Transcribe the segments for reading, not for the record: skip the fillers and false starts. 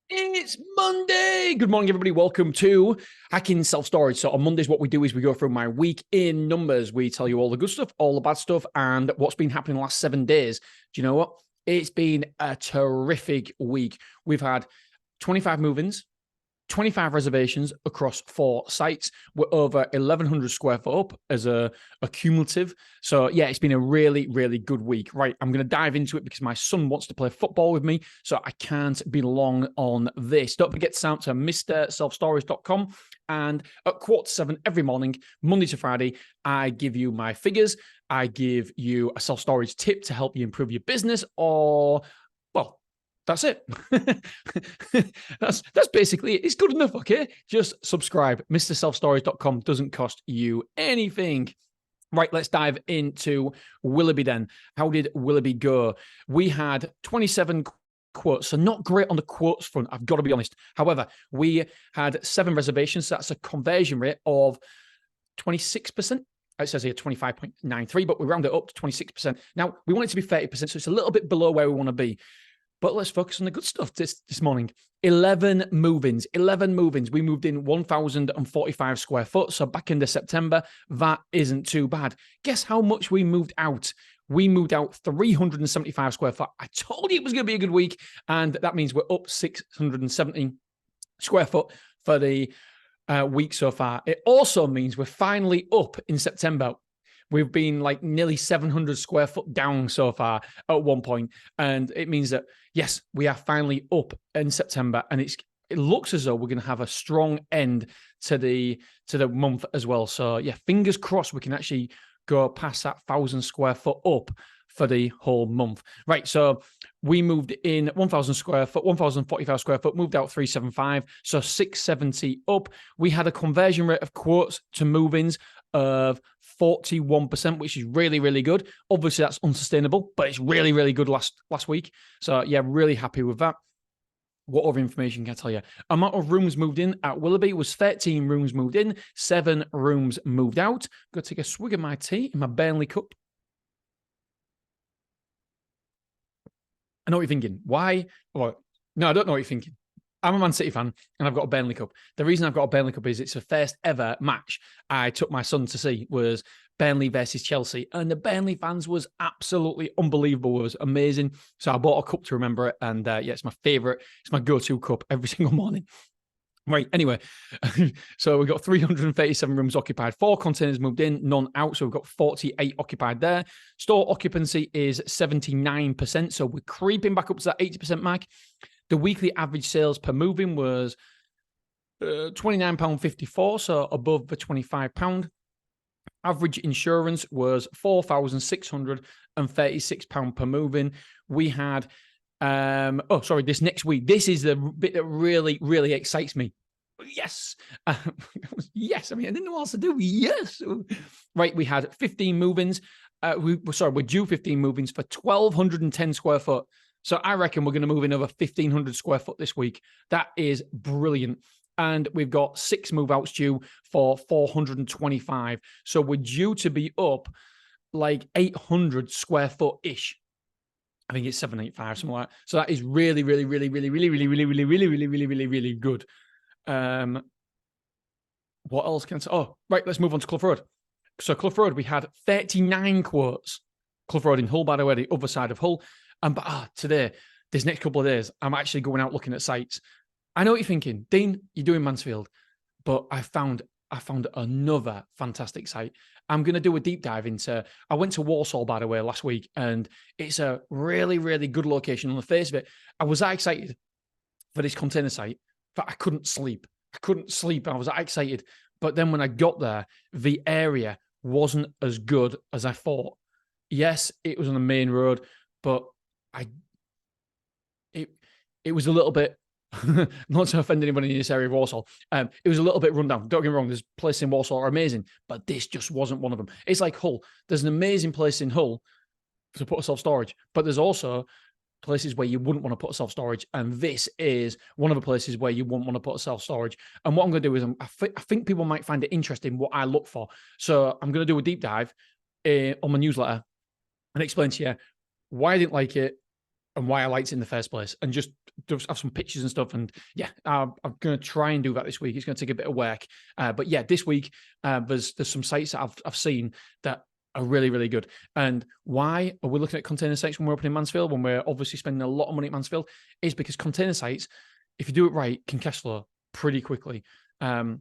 It's Monday. Good morning, everybody. Welcome to Hacking Self-Storage. So on Mondays, what we do is we go through my week in numbers. We tell you all the good stuff, all the bad stuff, and what's been happening the last 7 days. Do you know what? It's been a terrific week. We've had 25 move-ins, 25 reservations across 4 sites. We're over 1,100 square foot up as a cumulative. So yeah, it's been a really, really good week. Right, I'm going to dive into it because my son wants to play football with me, so I can't be long on this. Don't forget to sign up to MrSelfStorage.com, and at 6:45 every morning, Monday to Friday, I give you my figures. I give you a self-storage tip to help you improve your business, or, well, that's it. That's basically it. It's good enough, okay? Just subscribe. MrSelfStorage.com doesn't cost you anything. Right, let's dive into Willoughby then. How did Willoughby go? We had 27 quotes, so not great on the quotes front, I've got to be honest. However, we had 7 reservations, so that's a conversion rate of 26%. It says here 25.93, but we round it up to 26%. Now, we want it to be 30%, so it's a little bit below where we want to be. But let's focus on the good stuff this morning. 11 move-ins. We moved in 1,045 square foot. So back into September, that isn't too bad. Guess how much we moved out? We moved out 375 square foot. I told you it was going to be a good week. And that means we're up 670 square foot for the week so far. It also means we're finally up in September. We've been like nearly 700 square foot down so far at one point. And it means that, yes, we are finally up in September. And it looks as though we're going to have a strong end to the month as well. So, yeah, fingers crossed we can actually go past that 1,000 square foot up for the whole month. Right, so we moved in 1,000 square foot, 1,045 square foot, moved out 375, so 670 up. We had a conversion rate of quotes to move-ins of 41%, which is really, really good. Obviously, that's unsustainable, but it's really, really good last week. So, yeah, really happy with that. What other information can I tell you? Amount of rooms moved in at Willoughby was 13 rooms moved in, 7 rooms moved out. Got to take a swig of my tea in my Burnley cup. I know what you're thinking. Why? Well, no, I don't know what you're thinking. I'm a Man City fan and I've got a Burnley Cup. The reason I've got a Burnley Cup is it's the first ever match I took my son to see was Burnley versus Chelsea. And the Burnley fans was absolutely unbelievable. It was amazing. So I bought a cup to remember it. And yeah, it's my favorite. It's my go-to cup every single morning. Right, anyway, so we've got 337 rooms occupied, 4 containers moved in, none out, so we've got 48 occupied there. Store occupancy is 79%, so we're creeping back up to that 80% mark. The weekly average sales per move-in was £29.54, so above the £25. Average insurance was £4,636 per move-in. We had this next week. This is the bit that really, really excites me. Yes. Yes. I mean, I didn't know what else to do. Yes. Right. We had 15 move-ins. We're due 15 move-ins for 1,210 square foot. So I reckon we're going to move in over 1,500 square foot this week. That is brilliant. And we've got 6 move-outs due for 425. So we're due to be up like 800 square foot-ish. I think it's 785, something like that. So that is really, really, really, really, really, really, really, really, really, really, really, really, really good. What else can I say? Oh, right, let's move on to Clough Road. So Clough Road, we had 39 quotes. Clough Road in Hull, by the way, the other side of Hull. And today, this next couple of days, I'm actually going out looking at sites. I know what you're thinking, Dean, you're doing Mansfield, but I found another fantastic site. I'm going to do a deep dive into, I went to Walsall, by the way, last week, and it's a really, really good location on the face of it. I was that excited for this container site, but I couldn't sleep. I was that excited. But then when I got there, the area wasn't as good as I thought. Yes, it was on the main road, but it was a little bit, not to offend anybody in this area of Walsall, it was a little bit run down. Don't get me wrong, there's places in Walsall are amazing, but this just wasn't one of them. It's like Hull. There's an amazing place in Hull to put a self-storage, but there's also places where you wouldn't want to put a self-storage, and this is one of the places where you wouldn't want to put a self-storage. And what I'm going to do is I think people might find it interesting what I look for. So I'm going to do a deep dive on my newsletter and explain to you why I didn't like it, and why I liked it in the first place, and just have some pictures and stuff. And yeah, I'm going to try and do that this week. It's going to take a bit of work. But yeah, this week, there's some sites that I've seen that are really, really good. And why are we looking at container sites when we're opening Mansfield, when we're obviously spending a lot of money at Mansfield, is because container sites, if you do it right, can cash flow pretty quickly. I've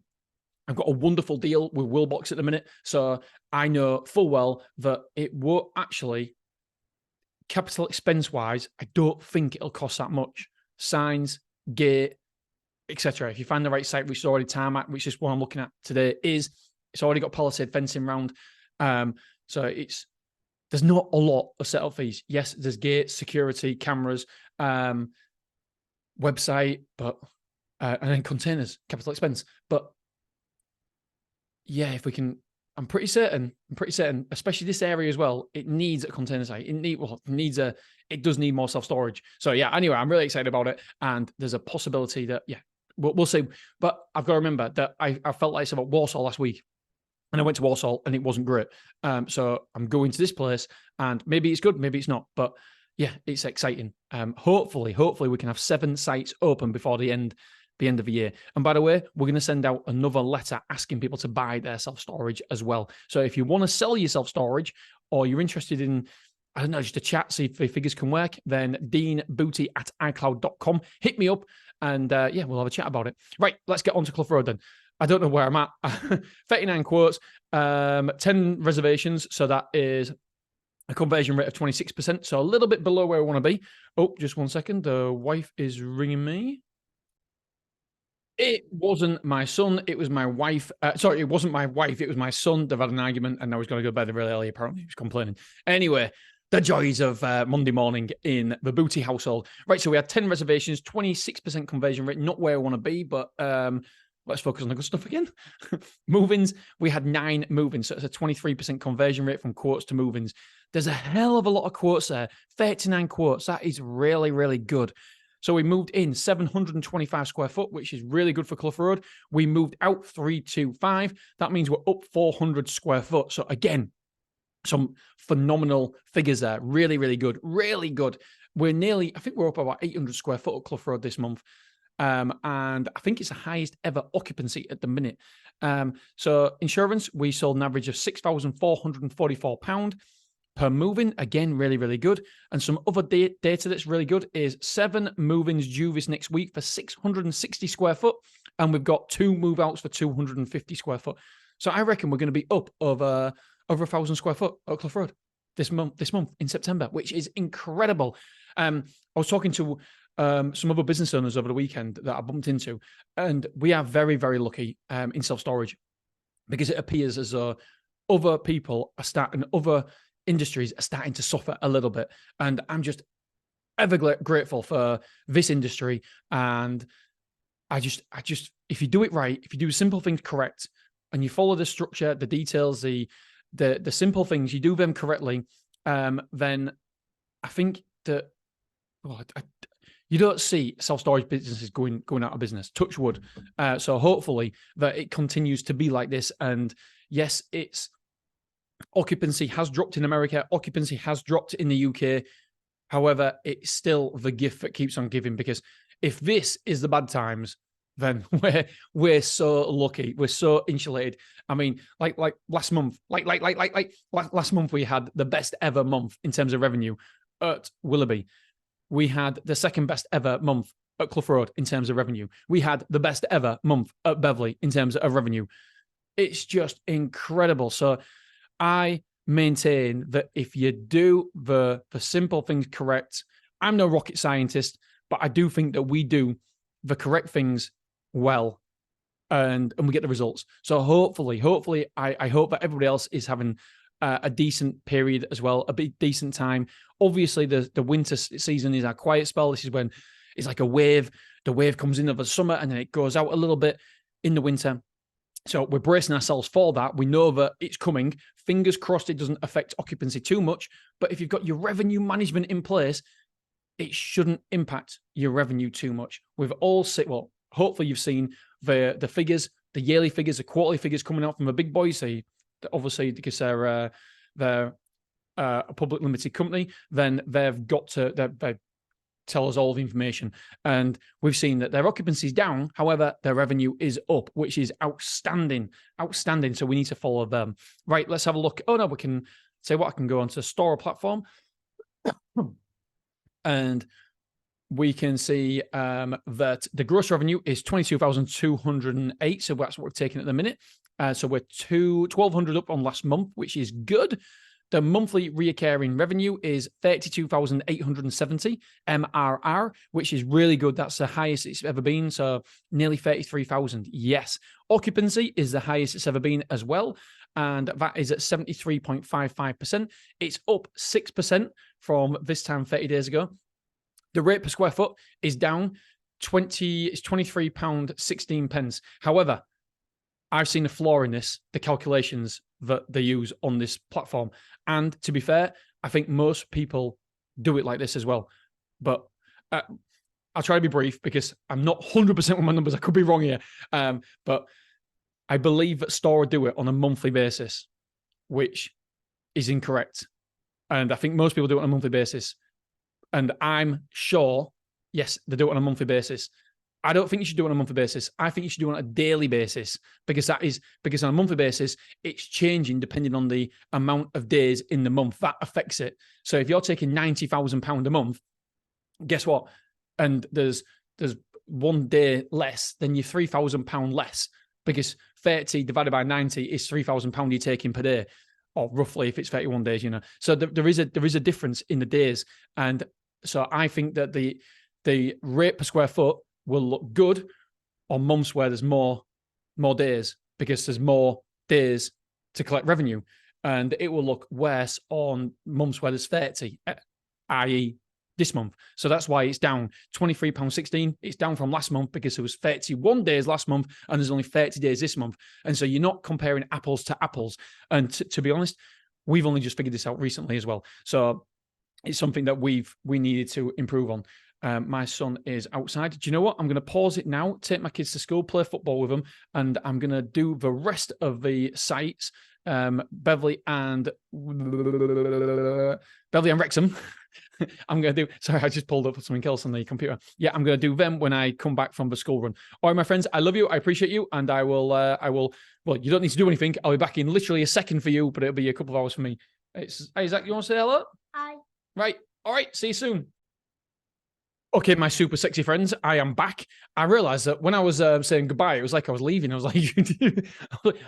got a wonderful deal with Willbox at the minute, so I know full well that it won't actually, capital expense-wise, I don't think it'll cost that much. Signs, gate, etc. If you find the right site, which is already tarmac, which is what I'm looking at today, it's already got palisade fencing round. So there's not a lot of setup fees. Yes, there's gates, security, cameras, website, but and then containers, capital expense. But yeah, if we can, I'm pretty certain, especially this area as well, it needs a container site. It does need more self-storage. So yeah, anyway, I'm really excited about it. And there's a possibility that, yeah, we'll see. But I've got to remember that I felt like this about Warsaw last week. And I went to Warsaw and it wasn't great. So I'm going to this place and maybe it's good, maybe it's not. But yeah, it's exciting. Hopefully we can have 7 sites open before the end of the year. And by the way, we're going to send out another letter asking people to buy their self-storage as well. So if you want to sell your self-storage or you're interested in, I don't know, just a chat, see if the figures can work, then deanbooty@icloud.com. Hit me up and yeah, we'll have a chat about it. Right, let's get on to Clough Road then. I don't know where I'm at. 39 quotes, 10 reservations. So that is a conversion rate of 26%. So a little bit below where I want to be. Oh, just one second. The wife is ringing me. It wasn't my son. It was my wife. Sorry, it wasn't my wife. It was my son. They've had an argument and now he's going to go to bed really early. Apparently, he was complaining. Anyway, the joys of Monday morning in the Booty household. Right, so we had 10 reservations, 26% conversion rate. Not where I want to be, but let's focus on the good stuff again. Move-ins, we had 9 move-ins. So it's a 23% conversion rate from quotes to move-ins. There's a hell of a lot of quotes there. 39 quotes. That is really, really good. So we moved in 725 square foot, which is really good for Clough Road. We moved out 325. That means we're up 400 square foot. So again, some phenomenal figures there. Really, really good. Really good. I think we're up about 800 square foot at Clough Road this month. And I think it's the highest ever occupancy at the minute. So insurance, we sold an average of £6,444 per move-in. Again, really, really good. And some other data that's really good is 7 move-ins due this next week for 660 square foot. And we've got 2 move-outs for 250 square foot. So I reckon we're going to be up over 1,000 square foot at Clough Road this month in September, which is incredible. I was talking to some other business owners over the weekend that I bumped into, and we are very, very lucky in self-storage because it appears as though other industries are starting to suffer a little bit. And I'm just ever grateful for this industry. And I just, if you do it right, if you do simple things correct, and you follow the structure, the details, the simple things, you do them correctly, then I think that you don't see self-storage businesses going out of business. Touch wood. So hopefully that it continues to be like this. And yes, occupancy has dropped in America. Occupancy has dropped in the UK. However, it's still the gift that keeps on giving, because if this is the bad times, then we're so lucky. We're so insulated. I mean, like last month, last month we had the best ever month in terms of revenue at Willoughby. We had the second best ever month at Clough Road in terms of revenue. We had the best ever month at Beverley in terms of revenue. It's just incredible. So I maintain that if you do the simple things correct, I'm no rocket scientist, but I do think that we do the correct things well, and we get the results. So hopefully, I hope that everybody else is having a decent period as well, a big decent time. Obviously, the winter season is our quiet spell. This is when it's like a wave. The wave comes in over the summer and then it goes out a little bit in the winter. So we're bracing ourselves for that. We know that it's coming. Fingers crossed it doesn't affect occupancy too much. But if you've got your revenue management in place, it shouldn't impact your revenue too much. We've all seen, well, hopefully you've seen the figures, the yearly figures, the quarterly figures coming out from the big boys. Obviously, because they're a public limited company, then they've tell us all the information. And we've seen that their occupancy is down. However, their revenue is up, which is outstanding. Outstanding. So we need to follow them. Right, let's have a look. Oh, no, we can say what I can go onto store platform. And we can see that the gross revenue is 22,208. So that's what we're taking at the minute. So we're 1,200 up on last month, which is good. The monthly reoccurring revenue is 32,870 MRR, which is really good. That's the highest it's ever been. So nearly 33,000. Yes. Occupancy is the highest it's ever been as well. And that is at 73.55%. It's up 6% from this time 30 days ago. The rate per square foot is down it's £23.16. However, I've seen a flaw in this, the calculations that they use on this platform. And to be fair, I think most people do it like this as well. But I'll try to be brief because I'm not 100% with my numbers. I could be wrong here. But I believe that Store do it on a monthly basis, which is incorrect. And I think most people do it on a monthly basis. And I'm sure, yes, they do it on a monthly basis. I don't think you should do it on a monthly basis. I think you should do it on a daily basis because on a monthly basis, it's changing depending on the amount of days in the month. That affects it. So if you're taking £90,000 a month, guess what? And there's 1 day less, then you're £3,000 less because 30 divided by 90 is £3,000 you're taking per day, or roughly if it's 31 days, you know. So there is a difference in the days. And so I think that the rate per square foot will look good on months where there's more days because there's more days to collect revenue. And it will look worse on months where there's 30, i.e. this month. So that's why it's down £23.16. It's down from last month because it was 31 days last month and there's only 30 days this month. And so you're not comparing apples to apples. And to be honest, we've only just figured this out recently as well. So it's something that we needed to improve on. My son is outside. Do you know what? I'm going to pause it now, take my kids to school, play football with them, and I'm going to do the rest of the sites, Beverly and Wrexham. I'm going to do, sorry, I just pulled up something else on the computer. Yeah, I'm going to do them when I come back from the school run. All right, my friends, I love you. I appreciate you. And I will, well, you don't need to do anything. I'll be back in literally a second for you, but it'll be a couple of hours for me. Hey, Zach, you want to say hello? Hi. Right. All right. See you soon. Okay, my super sexy friends, I am back. I realized that when I was saying goodbye, it was like I was leaving. I was like,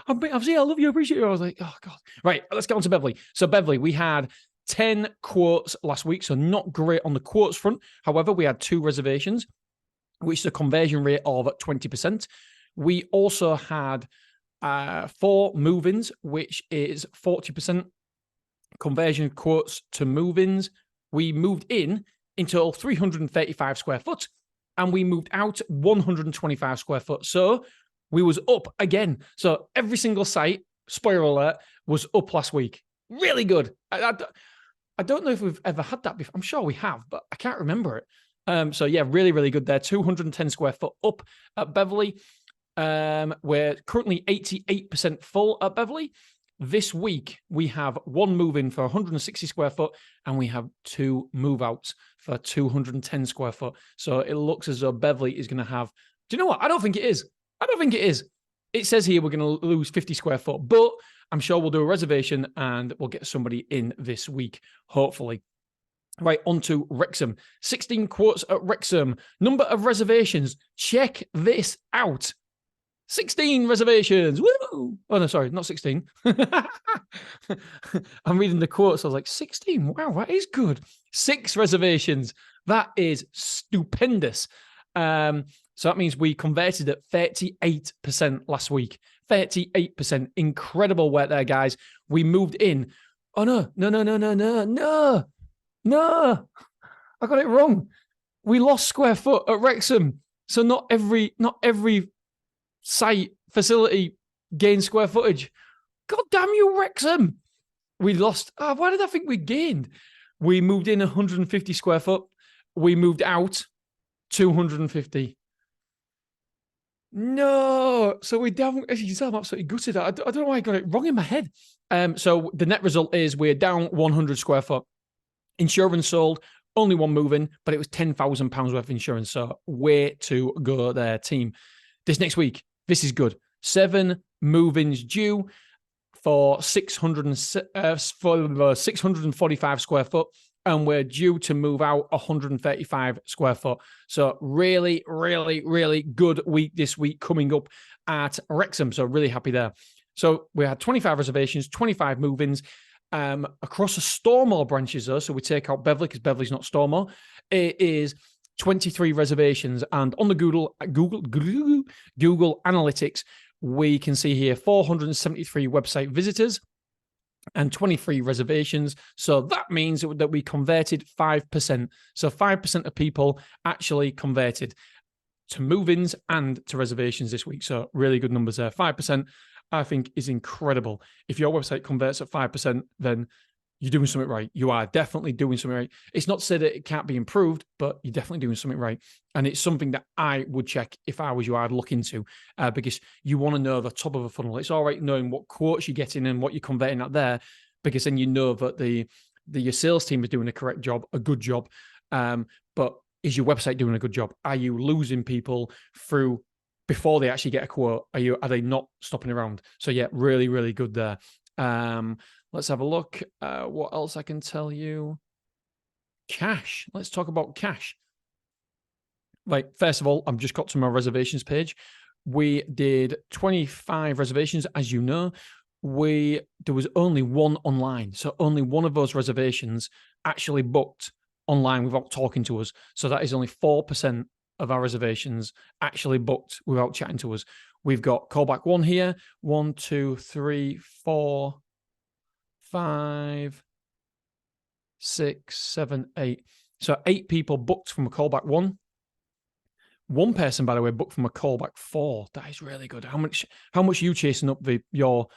I'm saying I love you, I appreciate you. I was like, oh, God. Right, let's get on to Beverly. So, Beverly, we had 10 quotes last week, so not great on the quotes front. However, we had 2 reservations, which is a conversion rate of 20%. We also had 4 move-ins, which is 40% conversion quotes to move-ins. We moved in total 335 square foot, and we moved out 125 square foot. So we was up again. So every single site, spoiler alert, was up last week. Really good. I don't know if we've ever had that before. I'm sure we have, but I can't remember it. So yeah, really, really good there. 210 square foot up at Beverly. We're currently 88% full at Beverly. This week, we have 1 move-in for 160 square foot, and we have 2 move-outs for 210 square foot. So it looks as though Beverly is going to have... Do you know what? I don't think it is. It says here we're going to lose 50 square foot, but I'm sure we'll do a reservation and we'll get somebody in this week, hopefully. Right, on to Wrexham. 16 quotes at Wrexham. Number of reservations. Check this out. 16 reservations. Woo! Oh, no, sorry, not 16. I'm reading the quotes. I was like, 16? Wow, that is good. 6 reservations. That is stupendous. So that means we converted at 38% last week. 38%. Incredible work there, guys. We moved in. Oh, no. I got it wrong. We lost square foot at Wrexham. So not every site, facility, gain square footage. God damn you, Wrexham. We lost. Why did I think we gained? We moved in 150 square foot. We moved out 250. No. So we down. I'm absolutely gutted. I don't know why I got it wrong in my head. So the net result is we're down 100 square foot. Insurance sold Only one move-in, but it was £10,000 worth of insurance. So way to go there, team. This next week, this is good. 7 move-ins due for 645 square foot, and we're due to move out 135 square foot. So really, really, really good week this week coming up at Wrexham. So really happy there. So we had 25 reservations, 25 move-ins across the Stormore branches though. So we take out Beverley because Beverley's not Stormore. It is 23 reservations, and on the Google Analytics, we can see here 473 website visitors and 23 reservations. So that means that we converted 5%. So 5% of people actually converted to move-ins and to reservations this week. So really good numbers there. 5%, I think, is incredible. If your website converts at 5%, then you're doing something right. You are definitely doing something right. It's not to say that it can't be improved, but you're definitely doing something right. And it's something that I would check if I was you. I'd look into because you want to know the top of a funnel. It's all right knowing what quotes you're getting and what you're converting out there, because then you know that your sales team is doing a correct job, a good job. But is your website doing a good job? Are you losing people through before they actually get a quote? Are they not stopping around? So yeah, really, really good there. Let's have a look. What else I can tell you? Cash. Let's talk about cash. Right. First of all, I've just got to my reservations page. We did 25 reservations, as you know. There was only one online. So only one of those reservations actually booked online without talking to us. So that is only 4% of our reservations actually booked without chatting to us. We've got callback 1 here. 1, 2, 3, 4, 5, 6, 7, 8. So 8 people booked from a callback 1. One person, by the way, booked from a callback 4. That is really good. How much are you chasing up your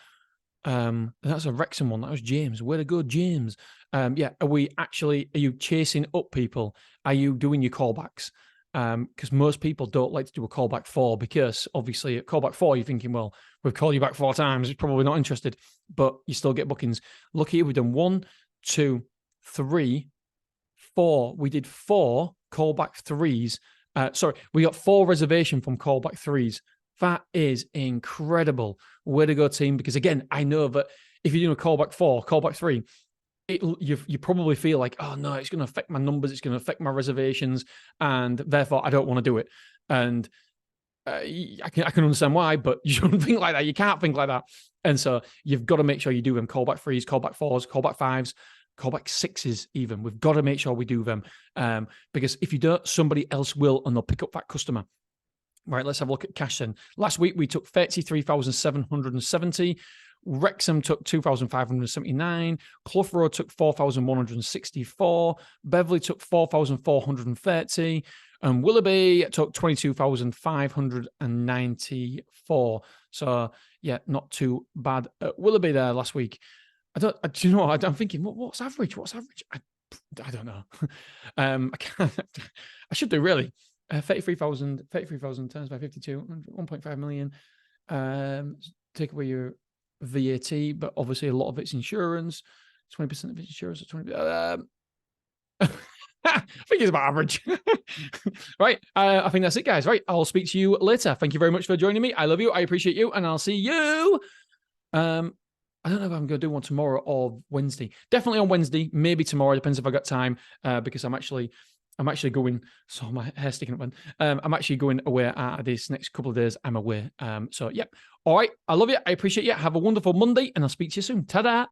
that's a Wrexham one. That was James. Way to go, James. Yeah, are you chasing up people? Are you doing your callbacks? Because most people don't like to do a callback 4, because obviously at callback 4, you're thinking, well, we've called you back 4 times. It's probably not interested, but you still get bookings. Look here, we've done 1, 2, 3, 4. We did 4 callback 3s. We got 4 reservation from callback 3s. That is incredible. Way to go, team. Because again, I know that if you're doing a callback 4, callback 3, you probably feel like, oh no, it's going to affect my numbers, it's going to affect my reservations, and therefore I don't want to do it. And I can understand why, but you shouldn't think like that. You can't think like that. And so you've got to make sure you do them. Callback 3s, callback 4s, callback 5s, callback 6s even. We've got to make sure we do them, because if you don't, somebody else will, and they'll pick up that customer. Right, let's have a look at cash then. Last week, we took 33,770. Wrexham took 2,579. Clough Road took 4,164. Beverley took 4,430. And Willoughby took 22,594. So, yeah, not too bad at Willoughby there last week. Do you know what? I'm thinking, what's average? What's average? I don't know. I should do, really. 33,000 times by 52, 1.5 million. Take away your VAT, but obviously a lot of it's insurance. 20% of it's insurance. 20. I think it's about average. Right. I think that's it, guys. Right. I'll speak to you later. Thank you very much for joining me. I love you. I appreciate you. And I'll see you. I don't know if I'm going to do one tomorrow or Wednesday. Definitely on Wednesday. Maybe tomorrow. Depends if I got time. Because I'm actually going. So my hair's sticking up. Then I'm actually going away this next couple of days. I'm away. So yep. All right. I love you. I appreciate you. Have a wonderful Monday, and I'll speak to you soon. Ta-da.